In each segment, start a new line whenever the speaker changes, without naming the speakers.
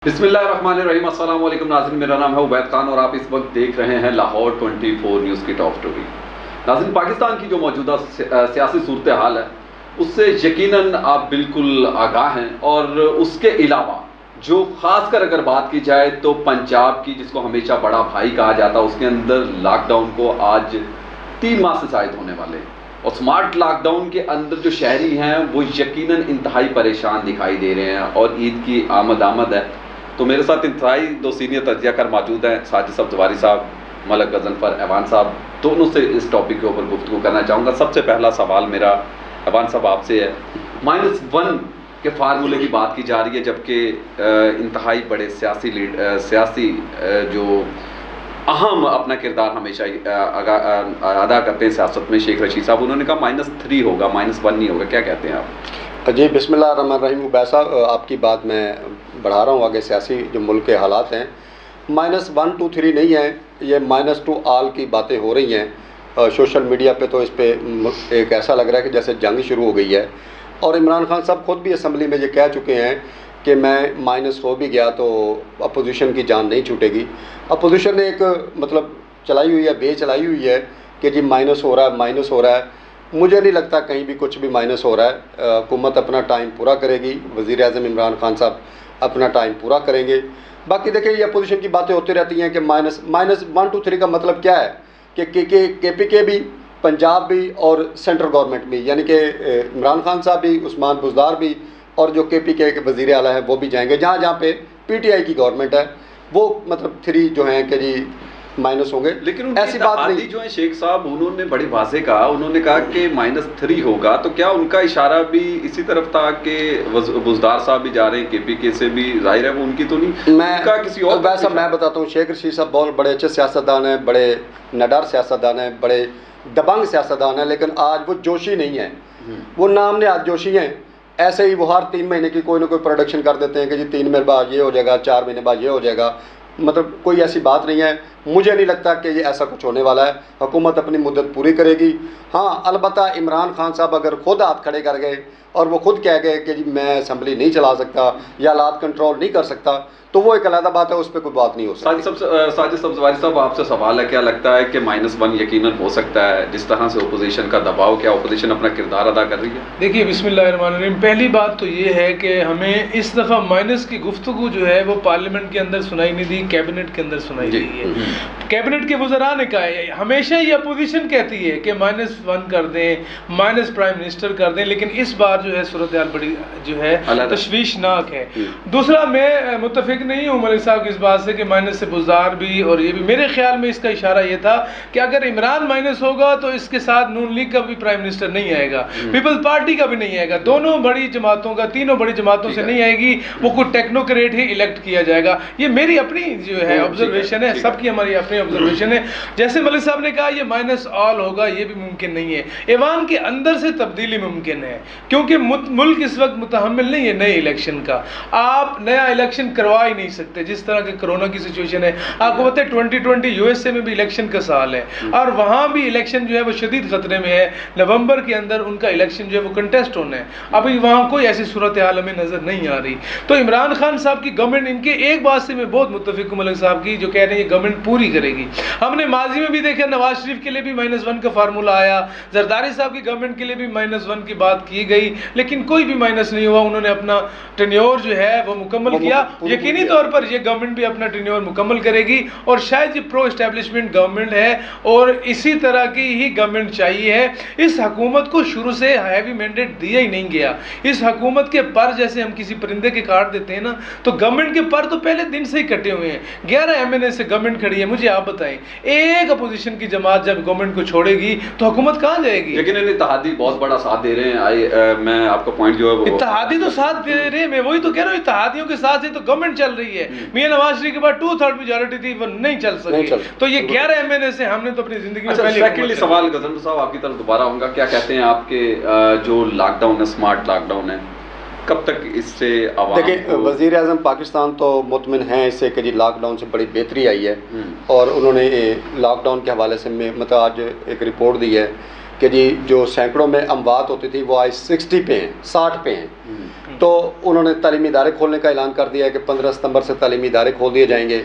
बिस्मिल्लाहिर्रहमानिर्रहीम। अस्सलाम वालेकुम नाज़रीन, मेरा नाम है उबैद खान और आप इस वक्त देख रहे हैं लाहौर 24 न्यूज़ की टॉप स्टोरी। नाज़रीन, पाकिस्तान की जो मौजूदा सियासी सूरत हाल है उससे यकीनन आप बिल्कुल आगाह हैं, और उसके अलावा जो ख़ासकर अगर बात की जाए तो पंजाब की, जिसको हमेशा बड़ा भाई कहा जाता है, उसके अंदर लॉकडाउन को आज 3 माह से जायद होने वाले, और स्मार्ट लॉकडाउन के अंदर जो शहरी हैं वो यकीनन इंतहाई परेशान दिखाई दे रहे हैं, और ईद की आमद है। तो मेरे साथ इंतहाई 2 सीनियर तज्ज़ियाकार मौजूद हैं, साजिद सब्ज़वारी साहब, मलक गज़नफ़र ऐवान साहब, दोनों से इस टॉपिक के ऊपर गुफ्तगू करना चाहूँगा। सबसे पहला सवाल मेरा ऐवान साहब आपसे है, -1 के फार्मूले की बात की जा रही है, जबकि इंतहाई बड़े सियासी जो अहम अपना किरदार हमेशा अदा करते हैं सियासत में, शेख रशीद साहब, उन्होंने कहा -3 होगा, -1 नहीं होगा। क्या कहते हैं आप?
जी, बिस्मिल्लाहिर्रहमानिर्रहीम। वैसा आपकी बात मैं बढ़ा रहा हूँ आगे। सियासी जो मुल्क के हालात हैं, -1 to 3 नहीं है, ये -2 ऑल की बातें हो रही हैं सोशल मीडिया पे। तो इस पे एक ऐसा लग रहा है कि जैसे जंग शुरू हो गई है, और इमरान खान साहब खुद भी असम्बली में ये कह चुके हैं कि मैं माइनस हो भी गया तो अपोजिशन की जान नहीं छूटेगी। अपोजिशन ने एक मतलब चलाई हुई है, चलाई हुई है कि जी माइनस हो रहा है, माइनस हो रहा है। मुझे नहीं लगता कहीं भी कुछ भी माइनस हो रहा है। हुकूमत अपना टाइम पूरा करेगी, वज़ीर आज़म इमरान खान साहब अपना टाइम पूरा करेंगे। बाकी देखिए, ये अपोजिशन की बातें होती रहती हैं कि -1 to 3 का मतलब क्या है कि KPK भी, पंजाब भी और सेंट्रल गवर्नमेंट भी, यानी कि इमरान खान साहब भी, उस्मान बुज़दार भी, और जो KPK के वज़ीर आला हैं वो भी जाएंगे। जहाँ जहाँ पे PTI की गवर्नमेंट है वो मतलब 3 जो हैं कि जी माइनस होंगे।
लेकिन
ऐसी बात नहीं
जो है शेख साहब, उन्होंने बड़ी वाज़ेह कहा, उन्होंने कहा कि -3 होगा। तो क्या उनका इशारा भी इसी तरफ था कि बुज़दार साहब भी जा रहे हैं, KPK से भी, जाहिर है वो उनकी तो नहीं,
मैं
किसी और
वैसा मैं बताता हूँ। शेख रशीद साहब बहुत बड़े अच्छे सियासतदान हैं, बड़े निडर सियासतदान हैं, बड़े दबंग सियासतदान हैं, लेकिन आज वो जोशी नहीं है, वो नाम ने आज जोशी हैं। ऐसे ही वो हर 3 महीने की कोई ना कोई प्रोडक्शन कर देते हैं कि जी 3 महीने बाद ये हो जाएगा, 4 महीने बाद ये हो जाएगा। मतलब कोई ऐसी बात नहीं है। मुझे नहीं लगता कि ये ऐसा कुछ होने वाला है। हुकूमत अपनी मुद्दत पूरी करेगी। हाँ, अलबत्ता इमरान खान साहब अगर खुद हाथ खड़े कर गए और वो खुद कह गए कि जी मैं असम्बली नहीं चला सकता या हालात कंट्रोल नहीं कर सकता, तो वो एक अलग बात है, उस पर कोई बात नहीं हो सकती।
साजिद सब्ज़वारी साहब, आपसे सवाल है, क्या लगता है कि -1 यकीनन हो सकता है? जिस तरह से अपोजिशन का दबाव, क्या अपोजिशन अपना किरदार अदा कर रही है?
देखिए, बिस्मिल्लाहिर्रहमानिर्रहीम, पहली बात तो ये है कि हमें इस दफ़ा माइनस की गुफ्तगू जो है वो पार्लियामेंट के अंदर सुनाई नहीं दी, कैबिनेट के अंदर सुनाई दी है। कैबिनेट के वज़रा ने कहा है, हमेशा ये अपोजिशन कहती है कि -1 कर दें, माइनस प्राइम मिनिस्टर कर दें, लेकिन इस बार जो है सूरत हाल बड़ी जो है तशवीशनाक है। दूसरा, मैं मुत्तफिक नहीं हूँ मलिक साहब की इस बात से कि माइनस से बुज़दार भी और ये भी, मेरे ख्याल में इसका इशारा ये था कि अगर इमरान माइनस होगा तो इसके साथ नून लीग का भी प्राइम मिनिस्टर नहीं आएगा, पीपल्स पार्टी का भी नहीं आएगा, दोनों बड़ी जमातों का, तीनों बड़ी जमातों से नहीं आएगी, वो कोई टेक्नोक्रेट ही इलेक्ट किया जाएगा। ये मेरी अपनी जो है ऑब्जर्वेशन है, सबकी हमारी अपनी ऑब्जर्वेशन है। जैसे मलिक साहब ने कहा ये माइनस ऑल होगा, ये भी मुमकिन नहीं है। ईवान के अंदर से तब्दीली मुमकिन है, क्योंकि मुल्क इस वक्त मुतहम्मिल नहीं है नए इलेक्शन का। आप नया इलेक्शन करवा ही नहीं सकते, जिस तरह के कोरोना की सिचुएशन है। आपको पता है 2020 USA में भी इलेक्शन का साल है, और वहाँ भी इलेक्शन जो है वो शदीद खतरे में है। नवंबर के अंदर उनका इलेक्शन जो है वो कंटेस्ट होना है। अभी वहाँ कोई ऐसी सूरत हाल हमें नज़र नहीं आ रही। तो इमरान खान साहब की गवर्नमेंट, इनके एक बात से मैं बहुत मुत्तफिक हूँ मलिक साहब की, जो कह रहे हैं गवर्नमेंट पूरी करेगी। हमने माजी में भी देखा, नवाज शरीफ के लिए भी -1 का फार्मूला आया, जरदारी साहब की गवर्नमेंट के लिए भी -1 की बात की गई, लेकिन कोई भी माइनस नहीं हुआ। उन्होंने अपना टेन्योर जो है वो मुकम्मल किया। यकीनी तौर पर ये गवर्नमेंट भी अपना टेन्योर मुकम्मल करेगी, और शायद ये प्रो एस्टेब्लिशमेंट गवर्नमेंट है, और इसी तरह की ही गवर्नमेंट चाहिए है। इस हुकूमत को शुरू से हैवी मैंडेट दिया ही नहीं गया। इस हुकूमत के पर जैसे हम किसी परिंदे के काट देते हैं ना, तो गवर्नमेंट के पर तो पहले दिन से ही कटे हुए हैं। 11 MNA से गवर्नमेंट खड़ी है। मुझे आप बताएं, एक अपोजिशन की जमात जब गवर्नमेंट को छोड़ेगी तो हुकूमत कहाँ जाएगी?
लेकिन इत्तेहादी बहुत बड़ा साथ दे रहे हैं। मैं आपका पॉइंट जो है,
इत्तेहादी तो साथ दे रहे हैं, मैं वही तो कह रहा हूँ, इत्तेहादियों के साथ ही तो गवर्नमेंट चल रही है। मियां नवाज शरीफ के बाद 2/3 मेजॉरिटी थी, वो नहीं चल सकी। तो ये 11 MNA से हमने तो अपनी जिंदगी में पहले।
सेकंडली सवाल गज़नफ़र साहब आपकी तरफ दोबारा आऊँगा, क्या कहते हैं आपके जो लॉकडाउन है, स्मार्ट लॉकडाउन है, कब तक इससे आवाम?
देखिए, वज़ीर आज़म पाकिस्तान तो मुतमिन हैं इससे कि जी लॉकडाउन से बड़ी बेहतरी आई है, और उन्होंने लॉकडाउन के हवाले से मतलब आज एक रिपोर्ट दी है कि जी जो सैकड़ों में अमवात होती थी वो आज 60 पे हैं, 60 पे हैं। तो उन्होंने तालीमी इदारे खोलने का ऐलान कर दिया है कि 15 सितंबर से तालीमी इदारे खोल दिए जाएंगे।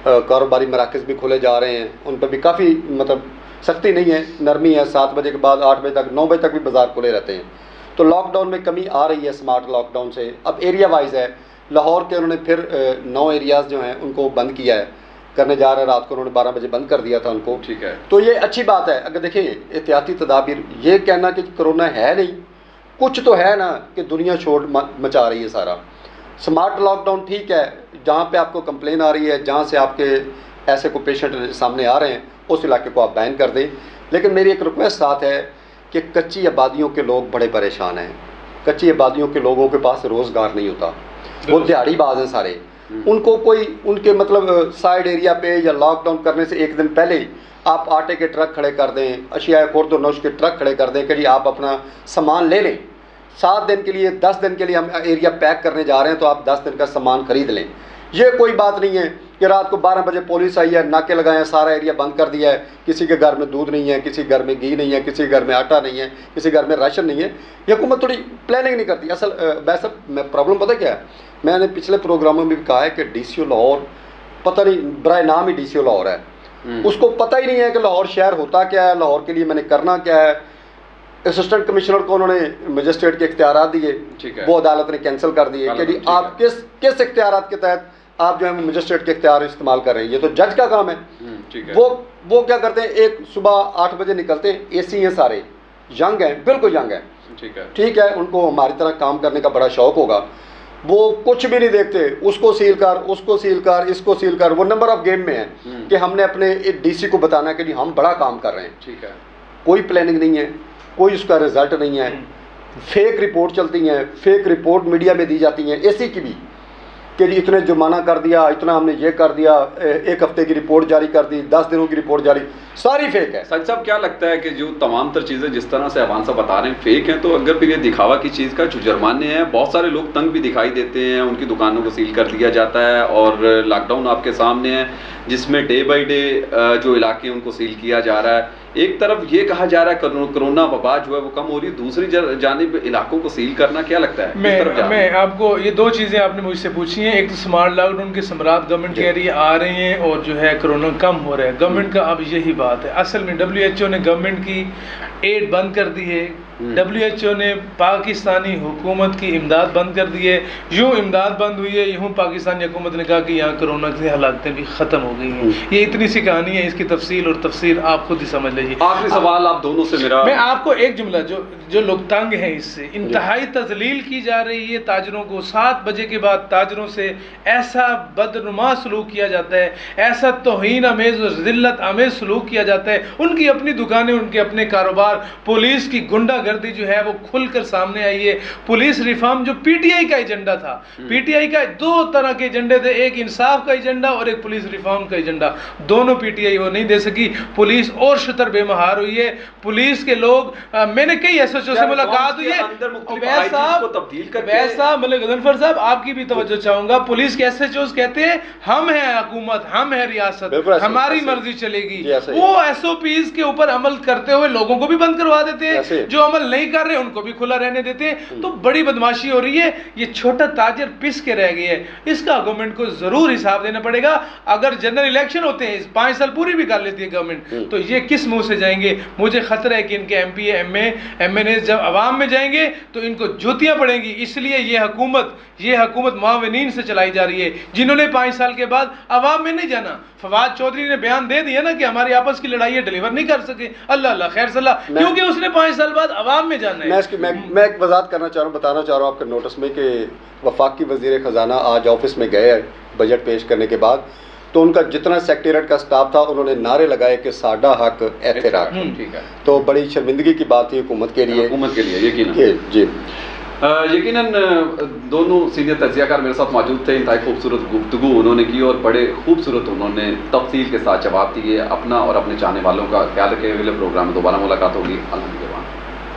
कारोबारी मराकज़ भी खोले जा रहे हैं, उन पर भी काफ़ी मतलब सख्ती नहीं है, नरमी है। 7 बजे के बाद 8 बजे तक 9 बजे तक भी बाज़ार खुले रहते हैं। तो लॉकडाउन में कमी आ रही है स्मार्ट लॉकडाउन से। अब एरिया वाइज है, लाहौर के उन्होंने फिर 9 एरियाज़ जो हैं उनको बंद किया है, करने जा रहे हैं। रात को उन्होंने 12 बजे बंद कर दिया था उनको।
ठीक है,
तो ये अच्छी बात है। अगर देखिए एहतियाती तदाबीर, ये कहना कि कोरोना है नहीं, कुछ तो है ना कि दुनिया शोर मचा रही है सारा। स्मार्ट लॉकडाउन ठीक है, जहाँ पे आपको कंप्लेन आ रही है, जहाँ से आपके ऐसे कोई पेशेंट सामने आ रहे हैं, उस इलाके को आप बैन कर दें। लेकिन मेरी एक रिक्वेस्ट साथ है कि कच्ची आबादियों के लोग बड़े परेशान हैं। कच्ची आबादियों के लोगों के पास रोज़गार नहीं होता, वो दिहाड़ीबाज हैं सारे। उनको कोई उनके मतलब साइड एरिया पे या लॉकडाउन करने से एक दिन पहले ही आप आटे के ट्रक खड़े कर दें, अशिया खुर्द और नौश के ट्रक खड़े कर दें कि जी आप अपना सामान ले लें। 7 दिन के लिए 10 दिन के लिए हम एरिया पैक करने जा रहे हैं, तो आप 10 दिन का सामान खरीद लें। ये कोई बात नहीं है कि रात को 12 बजे पुलिस आई है, नाके लगाए हैं, सारा एरिया बंद कर दिया है, किसी के घर में दूध नहीं है, किसी घर में घी नहीं है, किसी घर में आटा नहीं है, किसी घर में राशन नहीं है। ये हुकूमत थोड़ी प्लानिंग नहीं करती। असल वैसा मैं प्रॉब्लम पता क्या है, मैंने पिछले प्रोग्रामों में भी कहा है कि DCO लाहौर पता नहीं, बराए नाम ही DCO लाहौर है, उसको पता ही नहीं है कि लाहौर शहर होता क्या है, लाहौर के लिए मैंने करना क्या है। असिस्टेंट कमिश्नर को उन्होंने मजिस्ट्रेट के इख्तियारात दिए, वो अदालत ने कैंसिल कर दिए कि जी आप किस इख्तियारात के तहत आप जो है मजिस्ट्रेट के इख्तियार इस्तेमाल कर रहे हैं, ये तो जज का काम है। वो क्या करते हैं, एक सुबह 8 बजे निकलते हैं, AC हैं सारे, यंग हैं, बिल्कुल यंग हैं, ठीक है, उनको हमारी तरह काम करने का बड़ा शौक होगा। वो कुछ भी नहीं देखते, उसको सील कर, उसको सील कर, इसको सील कर। वो नंबर ऑफ गेम में है कि हमने अपने DC को बताना है कि जी हम बड़ा काम कर रहे हैं। ठीक है, कोई प्लानिंग नहीं है, कोई उसका रिजल्ट नहीं है। फेक रिपोर्ट चलती हैं, फेक रिपोर्ट मीडिया में दी जाती हैं, AC की भी, कि जी इतने जुर्माना कर दिया, इतना हमने ये कर दिया, 1 हफ्ते की रिपोर्ट जारी कर दी, 10 दिनों की रिपोर्ट जारी, सारी फेक है।
सच साहब क्या लगता है कि जो तमाम तर चीज़ें जिस तरह से अवान साहब बता रहे हैं फेक हैं, तो अगर फिर ये दिखावा की चीज़ का जो जुर्माने हैं, बहुत सारे लोग तंग भी दिखाई देते हैं, उनकी दुकानों को सील कर दिया जाता है, और लॉकडाउन आपके सामने है जिसमें डे बाई डे जो इलाके हैं उनको सील किया जा रहा है। एक तरफ ये कहा जा रहा है कोरोना वबा जो है वो कम हो रही है, दूसरी जानिब इलाकों को सील करना, क्या लगता है?
मैं आपको ये 2 चीज़ें आपने मुझसे पूछी हैं। एक तो स्मार्ट लॉकडाउन के समरात गवर्नमेंट कह रही है आ रही हैं, और जो है कोरोना कम हो रहा है, गवर्नमेंट का अब यही बात है। असल में WHO ने गवर्नमेंट की एड बंद कर दी है, WHO ने पाकिस्तानी हुकूमत की इमदाद बंद कर दी है। यूँ इमदाद बंद हुई है, यूँ पाकिस्तानी हुकूमत ने कहा कि यहाँ कोरोना की हालातें भी ख़त्म हो गई हैं। ये इतनी सी कहानी है, इसकी तफसील और तफसीर आप खुद ही समझ लीजिए।
आखिरी सवाल आप दोनों से मेरा,
मैं आपको एक जुमला, जो लोग तंग हैं इससे, इंतहाई तजलील की जा रही है ताजरों को। 7 बजे के बाद ताजरों से ऐसा बदनुमा सलूक किया जाता है, ऐसा तौहीन आमेज़ और ज़िल्लत आमेज़ सलूक किया जाता है। उनकी अपनी दुकानें, उनके अपने कारोबार, पुलिस की गुंडागर्दी जो है वो खुलकर सामने आई है। पुलिस रिफॉर्म जो PTI का एजेंडा था, PTI का 2 तरह के एजेंडे थे, एक इंसाफ का एजेंडा और एक पुलिस रिफॉर्म का एजेंडा। दोनों PTI वो नहीं दे सकी, पुलिस और शतर बेमहार हुई है। पुलिस के लोग, मैंने कई SHO से मुलाकात हुई है, वैसा मलिक गजनफर साहब आपकी भी तवज्जो चाहूंगा, पुलिस के SHOs कहते हैं हम हैं हुकूमत, हम हैं रियासत, हमारी मर्जी चलेगी। वो SOPs के ऊपर अमल करते हुए लोगों को भी बंद करवा देते हैं, जो अमल नहीं कर रहे हैं उनको भी खुला रहने देते हैं। तो बड़ी बदमाशी हो रही है। ये छोटा ताजर पिस के रह गया है, इसका गवर्नमेंट को जरूर हिसाब देना पड़ेगा। अगर जनरल इलेक्शन होते हैं, 5 साल पूरी भी कर लेती है गवर्नमेंट, तो ये किस मुंह से जाएंगे? मुझे खतरा है कि इनके MP MNA जब अवाम में जाएंगे तो इनको जूतियां पड़ेंगी। इसलिए ये हुकूमत मुआविनीन से चलाई जा रही है, जिन्होंने 5 साल के बाद अवाम में नहीं जाना। फवाद चौधरी ने बयान दे दिया ना कि हमारी आपस की लड़ाई डिलीवर नहीं कर सके, अल्लाह खैर सलाह, क्योंकि उसने 5 साल बाद अवाम में जाना है।
मैं एक वजाहत करना चाह रहा हूँ, बताना चाह रहा हूँ आपके नोटिस में कि वफाकी वज़ीर ख़जाना आज ऑफिस में गए बजट पेश करने के बाद, तो उनका जितना सेक्रेटरीट का स्टाफ था उन्होंने नारे लगाए कि साडा हक ऐथे रख। ठीक है, तो बड़ी शर्मिंदगी की बात थी हुकूमत के लिए, यकीनन जी।
यकीनन दोनों सीनियर तज्जियाकार मेरे साथ मौजूद थे, इंतहाई खूबसूरत गुफ्तगू उन्होंने की और बड़े खूबसूरत उन्होंने तफसील के साथ जवाब दिए। अपना और अपने चाहने वालों का ख्याल रखे। अगले प्रोग्राम में दोबारा मुलाकात होगी। अल्हम्दुलिल्लाह।